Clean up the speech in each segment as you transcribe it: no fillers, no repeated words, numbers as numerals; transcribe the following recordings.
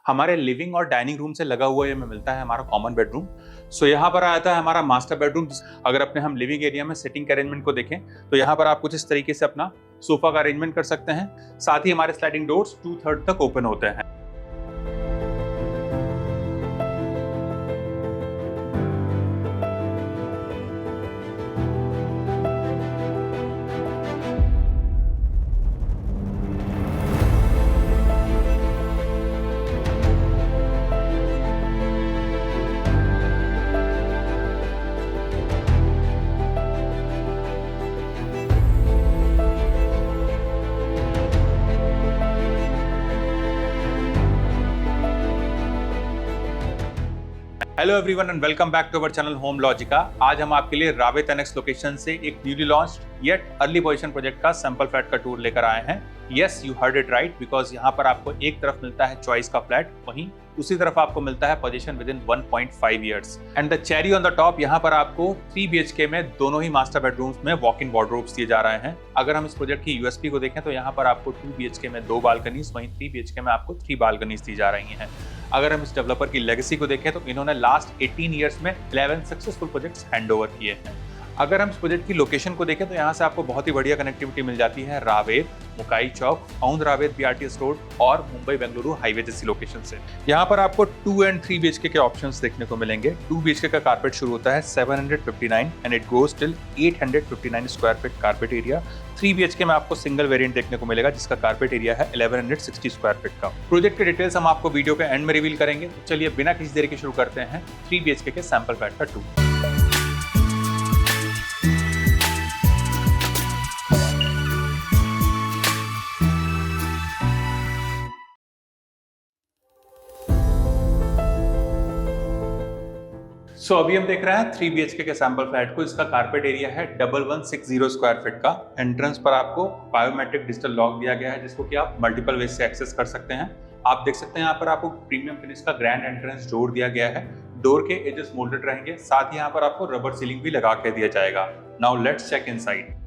हमारे लिविंग और dining room से लगा हुआ ये हमें मिलता है हमारा कॉमन बेडरूम। सो यहाँ पर आता है हमारा मास्टर बेडरूम। अगर अपने हम लिविंग एरिया में सिटिंग के अरेंजमेंट को देखें तो यहाँ पर आप कुछ इस तरीके से अपना सोफा का अरेंजमेंट कर सकते हैं। साथ ही हमारे स्लाइडिंग डोर्स 2/3 तक ओपन होते हैं। Hello everyone and welcome back to our channel Home Logica. आज हम आपके लिए रावे 10X लोकेशन से एक newly launched yet early position project का सैंपल फ्लैट का टूर लेकर आए हैं। Yes, you heard it right, because यहाँ पर आपको एक तरफ मिलता है चॉइस का फ्लैट, वहीं दूसरी तरफ आपको मिलता है position with in 1.5 years. And the cherry on the top, यहाँ पर आपको 3 BHK में दोनों ही मास्टर बेडरूम्स में वॉक इन वार्डरोब्स दिए जा रहे हैं। अगर हम इस प्रोजेक्ट की यूएसपी को देखें तो यहाँ पर आपको 2 BHK में 2 बालकनीज, वहीं 3 BHK में आपको 3 बालकनीज दी जा रही हैं। अगर हम इस डेवलपर की लेगेसी को देखें तो इन्होंने लास्ट 18 ईयर्स में 11 सक्सेसफुल प्रोजेक्ट्स हैंडओवर किए हैं। अगर हम इस प्रोजेक्ट की लोकेशन को देखें तो यहाँ से आपको बहुत ही बढ़िया कनेक्टिविटी मिल जाती है रावेत, मुकाई चौक, औंध रावेत BRTS रोड और मुंबई बेंगलुरु हाईवे जैसी लोकेशन से। यहाँ पर आपको 2 and 3 BHK के ऑप्शंस देखने को मिलेंगे। 2 BHK का कारपेट शुरू होता है 759 and it goes till 859 square feet carpet area. 3 BHK में आपको सिंगल वेरिएंट देखने को मिलेगा जिसका कारपेट एरिया है 1160 स्क्वायर फीट का। प्रोजेक्ट के डिटेल्स हम आपको वीडियो के एंड में रिवील करेंगे। तो चलिए बिना किसी देरी के शुरू करते हैं 3 BHK के सैंपल फ्लैट का टूर। सो अभी हम देख रहे हैं 3 BHK के सैंपल फ्लैट को। इसका कारपेट एरिया है 1160 स्क्वायर फीट का। एंट्रेंस पर आपको बायोमेट्रिक डिजिटल लॉक दिया गया है जिसको कि आप मल्टीपल वे से एक्सेस कर सकते हैं। आप देख सकते हैं यहाँ पर आपको प्रीमियम फिनिश का ग्रैंड एंट्रेंस डोर दिया गया है। डोर के एजेस मोल्डेड रहेंगे, साथ ही यहाँ पर आपको रबर सीलिंग भी लगा के दिया जाएगा। Now let's check inside.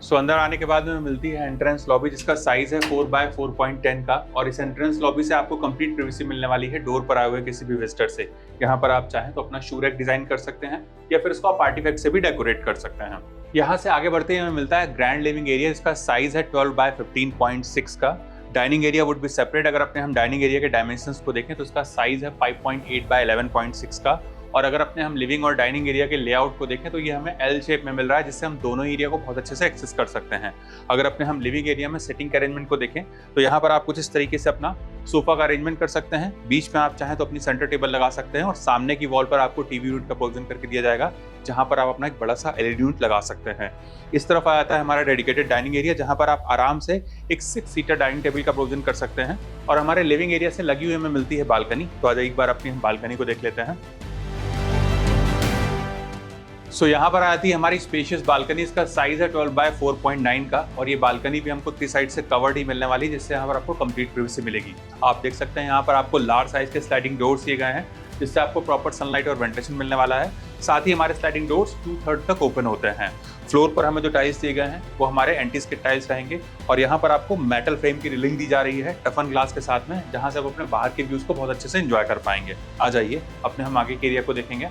So अंदर आने के बाद में मिलती है एंट्रेंस लॉबी जिसका साइज है 4x4.10 का, और इस एंट्रेंस लॉबी से आपको कंप्लीट प्राइवेसी मिलने वाली है डोर पर आए हुए किसी भी विजिटर से। यहाँ पर आप चाहें तो अपना शू रैक डिजाइन कर सकते हैं या फिर इसको आप आर्टिफैक्ट से भी डेकोरेट कर सकते हैं। यहाँ से आगे बढ़ते ही हमें मिलता है ग्रैंड लिविंग एरिया जिसका साइज है 12x15.6 का। Dining area would be separate. अगर अपने हम डाइनिंग एरिया के डायमेंशंस को देखें तो इसका साइज है 5.8x11.6 का। और अगर अपने हम लिविंग और डाइनिंग एरिया के लेआउट को देखें तो ये हमें L शेप में मिल रहा है जिससे हम दोनों एरिया को बहुत अच्छे से एक्सेस कर सकते हैं। अगर अपने हम लिविंग एरिया में सिटिंग के अरेंजमेंट को देखें तो यहाँ पर आप कुछ इस तरीके से अपना सोफा का अरेंजमेंट कर सकते हैं। बीच में आप चाहें तो अपनी सेंटर टेबल लगा सकते हैं और सामने की वॉल पर आपको टीवी यूनिट का प्रोविजन करके दिया जाएगा जहां पर आप अपना एक बड़ा सा LED यूनिट लगा सकते हैं। इस तरफ आ जाता है हमारा डेडिकेटेड डाइनिंग एरिया जहां पर आप आराम से एक 6 सीटर डाइनिंग टेबल का प्रोविजन कर सकते हैं। और हमारे लिविंग एरिया से लगी हुई हमें मिलती है बालकनी। तो आज एक बार अपनी हम बालकनी को देख लेते हैं। सो यहाँ पर आती है हमारी स्पेशियस बालकनी। इसका साइज है 12x4.9 का, और ये बालकनी भी हमको 3 साइड से कवर्ड ही मिलने वाली है जिससे यहाँ पर आपको कंप्लीट प्राइवेसी मिलेगी। आप देख सकते हैं यहाँ पर आपको लार्ज साइज के स्लाइडिंग डोर्स दिए गए हैं जिससे आपको प्रॉपर सनलाइट और वेंटिलेशन मिलने वाला है। साथ ही हमारे स्लाइडिंग डोर्स 2/3 तक ओपन होते हैं। फ्लोर पर हमें जो टाइल्स दिए गए हैं वो हमारे एंटी स्किड टाइल्स रहेंगे, और यहाँ पर आपको मेटल फ्रेम की रिलिंग दी जा रही है टफन ग्लास के साथ में, जहाँ से आप अपने बाहर के व्यूज को बहुत अच्छे से एंजॉय कर पाएंगे। आ जाइए अपने हम आगे के एरिया को देखेंगे।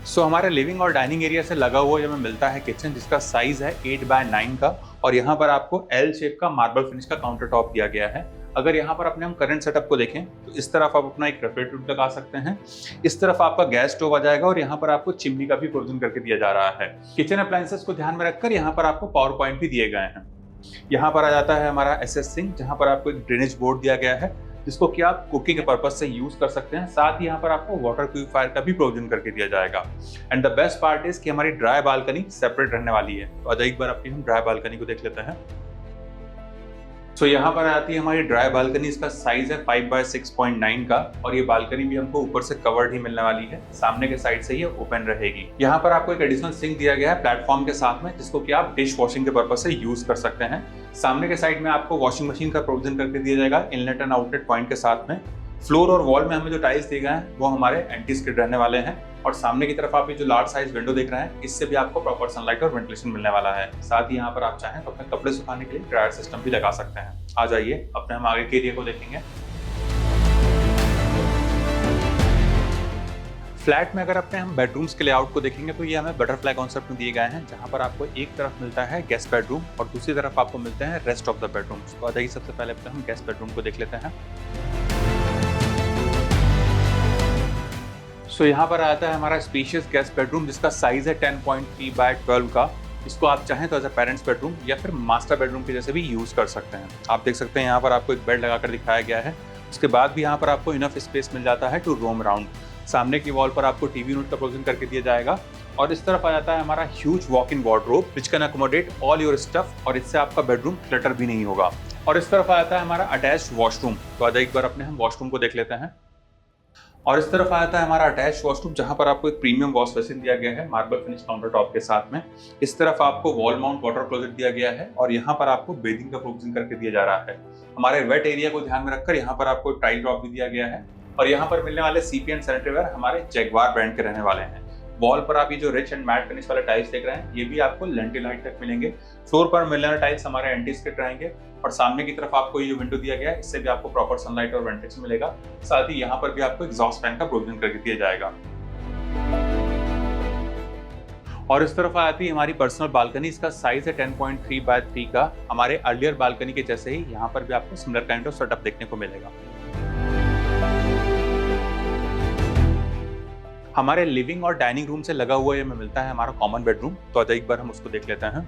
सो हमारे लिविंग और डाइनिंग एरिया से लगा हुआ हमें मिलता है किचन जिसका साइज है 8x9 का, और यहाँ पर आपको L शेप का मार्बल फिनिश का काउंटर टॉप दिया गया है। अगर यहाँ पर अपने हम करंट सेटअप को देखें तो इस तरफ आप अपना एक रेफ्रिजरेटर लगा सकते हैं, इस तरफ आपका गैस स्टोव आ जाएगा, और यहाँ पर आपको चिमनी का भी प्रोविजन करके दिया जा रहा है। किचन अप्लायंसेस को ध्यान में रखकर यहाँ पर आपको पावर पॉइंट भी दिए गए हैं। यहाँ पर आ जाता है हमारा SS सिंक जहाँ पर आपको एक ड्रेनेज बोर्ड दिया गया है जिसको कि आप कुकिंग के पर्पज से यूज कर सकते हैं। साथ ही यहाँ पर आपको वाटर प्यूरिफायर का भी प्रोविजन करके दिया जाएगा। And the best part is कि हमारी ड्राई बालकनी सेपरेट रहने वाली है। तो आज एक बार अपनी हम ड्राई बालकनी को देख लेते हैं। सो यहाँ पर आती है हमारी ड्राई बालकनी। इसका साइज है 5x6.9 का, और ये बालकनी भी हमको ऊपर से कवर्ड ही मिलने वाली है। सामने के साइड से ये ओपन रहेगी। यहाँ पर आपको एक एडिशनल सिंक दिया गया है प्लेटफॉर्म के साथ में जिसको कि आप डिश वॉशिंग के पर्पज से यूज कर सकते हैं। सामने के साइड में आपको वॉशिंग मशीन का प्रोविजन करके दिया जाएगा इनलेट एंड आउटलेट पॉइंट के साथ में। फ्लोर और वॉल में हमें जो टाइल्स दिए गए हैं वो हमारे एंटी स्किड रहने वाले हैं और सामने की तरफ आप ये जो लार्ज साइज विंडो देख रहे हैं इससे भी आपको प्रॉपर सनलाइट और वेंटिलेशन मिलने वाला है। साथ ही यहाँ पर आप चाहें तो अपने कपड़े सुखाने के लिए ड्रायर सिस्टम भी लगा सकते हैं। आ जाइए अपने हम आगे के एरिया को देखेंगे। फ्लैट में अगर अपने हम बेडरूम्स के लेआउट को देखेंगे तो ये हमें बटरफ्लाई कॉन्सेप्ट में दिए गए हैं, जहां पर आपको एक तरफ मिलता है गेस्ट बेडरूम और दूसरी तरफ आपको मिलते हैं रेस्ट ऑफ द बेडरूम्स। तो आ जाइए सबसे पहले अपने हम गेस्ट बेडरूम को देख लेते हैं। सो यहाँ पर आता है हमारा स्पेशियस गेस्ट बेडरूम जिसका साइज है 10.3 बाय 12 का। इसको आप चाहें तो एज अ पेरेंट्स बेडरूम या फिर मास्टर बेडरूम के जैसे भी यूज कर सकते हैं। आप देख सकते हैं यहाँ पर आपको एक बेड लगाकर दिखाया गया है। उसके बाद भी यहाँ पर आपको इनफ स्पेस मिल जाता है टू रोम अराउंड। सामने की वॉल पर आपको टीवी यूनिट का प्रोविजन करके दिया जाएगा और इस तरफ आ जाता है हमारा huge walk in wardrobe which can accommodate all your stuff और इससे आपका बेडरूम क्लटर भी नहीं होगा। और इस तरफ आ जाता है हमारा अटैच्ड वॉशरूम। तो आज एक बार अपने हम वॉशरूम को देख लेते हैं। और इस तरफ आ जाता है हमारा अटैच वॉशरूम जहां पर आपको एक प्रीमियम वॉश बेसिन दिया गया है मार्बल फिनिश काउंटर टॉप के साथ में। इस तरफ आपको वॉल माउंट वाटर क्लोजेट दिया गया है और यहाँ पर आपको बेदिंग का प्रोविजन करके दिया जा रहा है। हमारे वेट एरिया को ध्यान में रखकर यहाँ पर आपको टाइल ड्रॉप भी दिया गया है और यहाँ पर मिलने वाले सीपी एंड सैनिटरी वेयर हमारे जैगवार ब्रांड के रहने वाले हैं। वॉल पर आप ये जो रिच एंड मैट फिनिश वाले टाइल्स देख रहे हैं ये भी आपको लेंटिल हाइट तक मिलेंगे। फ्लोर पर मिलने वाले टाइल्स हमारे एंटी स्किड रहेंगे और सामने की तरफ आपको ये जो विंडो दिया गया है इससे भी आपको प्रॉपर सनलाइट और वेंटिलेशन मिलेगा। साथ ही यहाँ पर भी आपको एग्जॉस्ट फैन का प्रोविजन करके दिया जाएगा। और इस तरफ आ जाती है हमारी पर्सनल बालकनी। इसका साइज है 10.3 बाय 3 का। हमारे अर्लियर बालकनी के जैसे ही यहाँ पर भी आपको सिमिलर काइंड ऑफ सेटअप देखने को मिलेगा। हमारे लिविंग और डाइनिंग रूम से लगा हुआ ये हमें मिलता है हमारा कॉमन बेडरूम। तो आज एक बार हम उसको देख लेते हैं।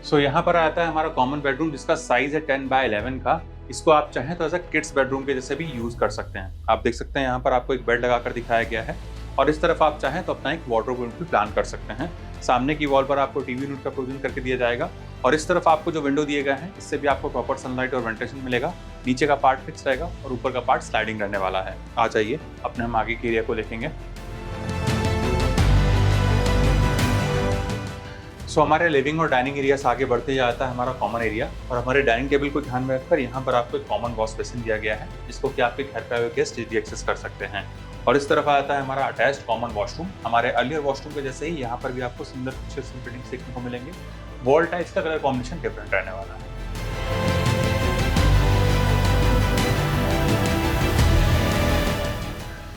सो यहाँ पर आता है हमारा कॉमन बेडरूम जिसका साइज है 10 बाय 11 का। इसको आप चाहें तो एज अ किड्स बेडरूम के जैसे भी यूज कर सकते हैं। आप देख सकते हैं यहाँ पर आपको एक बेड लगाकर दिखाया गया है और इस तरफ आप चाहें तो अपना एक वार्डरोब भी प्लान कर सकते हैं। सामने की वॉल पर आपको टीवी यूनिट का प्रोविजन करके दिया जाएगा और इस तरफ आपको जो विंडो दिए गए हैं इससे भी आपको प्रॉपर सनलाइट और वेंटिलेशन मिलेगा। नीचे का पार्ट फिक्स रहेगा और ऊपर का पार्ट स्लाइडिंग रहने वाला है। आ जाइए अपने हम आगे के एरिया को देखेंगे। सो हमारे लिविंग और डाइनिंग एरिया से आगे बढ़ते जाता है हमारा कॉमन एरिया और हमारे डाइनिंग टेबल को ध्यान में रखकर यहाँ पर आपको एक कॉमन वॉश बेसिन दिया गया है जिसको कि आपके घर पे आए गेस्ट इजीली एक्सेस कर सकते हैं। और इस तरफ आता है हमारा अटैच्ड कॉमन वॉशरूम। हमारे अर्लियर वॉशरूम के जैसे ही यहाँ पर भी आपको सिमिलर फीचर्स एंड फिटिंग्स देखने को मिलेंगे। वॉल टाइल्स का कलर कॉम्बिनेशन डिफरेंट रहने वाला है।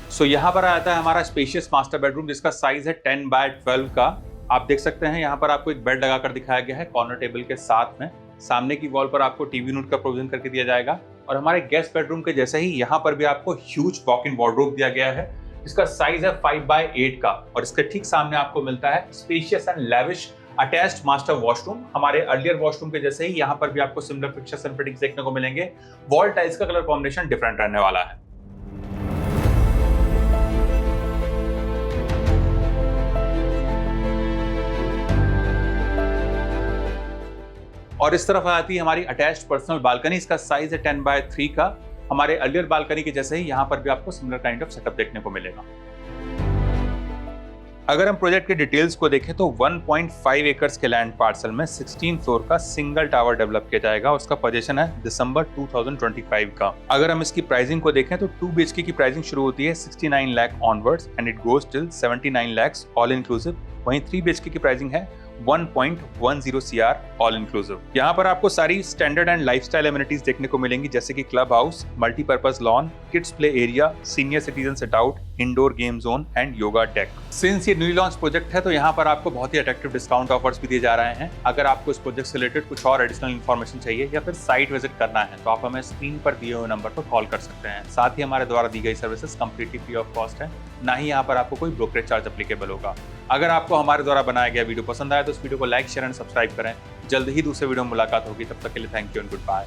सो यहाँ पर आता है हमारा स्पेशियस मास्टर बेडरूम जिसका साइज है 10 बाय 12 का। आप देख सकते हैं यहाँ पर आपको एक बेड लगाकर दिखाया गया है कॉर्नर टेबल के साथ में। सामने की वॉल पर आपको टीवी यूनिट का प्रोविजन करके दिया जाएगा और हमारे गेस्ट बेडरूम के जैसे ही यहाँ पर भी आपको ह्यूज वॉक इन वार्डरोब दिया गया है जिसका साइज है 5 बाय 8 का और इसके ठीक सामने आपको मिलता है spacious and lavish attached master washroom. हमारे अर्लियर वॉशरूम के जैसे ही यहाँ पर भी आपको सिमिलर फिक्चर्स एंड फिटिंग्स देखने को मिलेंगे। वॉल टाइल्स का कलर कॉम्बिनेशन डिफरेंट रहने वाला है। और इस तरफ आती है हमारी अटैच्ड पर्सनल बालकनी। इसका साइज है 10 बाय 3 का। हमारे अर्लियर बालकनी के जैसे ही यहाँ पर भी आपको सिमिलर काइंड ऑफ सेटअप देखने को मिलेगा। अगर हम प्रोजेक्ट के डिटेल्स को देखें तो 1.5 एकर्स के लैंड पार्सल में 16 फ्लोर का सिंगल टावर डेवलप किया जाएगा। उसका पोजीशन है दिसंबर 2025 का। अगर हम इसकी प्राइसिंग को देखें तो 2 BHK की प्राइसिंग शुरू होती है 69 lakh onwards and it goes till 79 lakh all inclusive. वहीं 3 BHK की प्राइसिंग है 1.10 CR ऑल इंक्लूसिव। यहाँ पर आपको सारी स्टैंडर्ड एंड लाइफस्टाइल एमिनिटीज देखने को मिलेंगी जैसे कि club house, multipurpose lawn, kids play area, senior citizen sit out, indoor game zone and yoga deck. Since ये न्यू लॉन्च प्रोजेक्ट है तो यहाँ पर आपको बहुत ही अट्रैक्टिव डिस्काउंट ऑफर्स भी दिए जा रहे हैं। अगर आपको इस प्रोजेक्ट से रिलेटेड कुछ और एडिशनल इन्फॉर्मेशन चाहिए या फिर साइट विजिट करना है तो आप हमें स्क्रीन पर दिए हुए नंबर पर कॉल कर सकते हैं। साथ ही हमारे द्वारा दी गई services completely free of cost है, ना ही यहाँ पर आपको कोई ब्रोकरेज चार्ज अप्लीकेबल होगा। अगर आपको हमारे द्वारा बनाया गया वीडियो पसंद आया तो इस वीडियो को लाइक, शेयर एंड सब्सक्राइब करें। जल्द ही दूसरे वीडियो में मुलाकात होगी। तब तक के लिए thank you and good bye.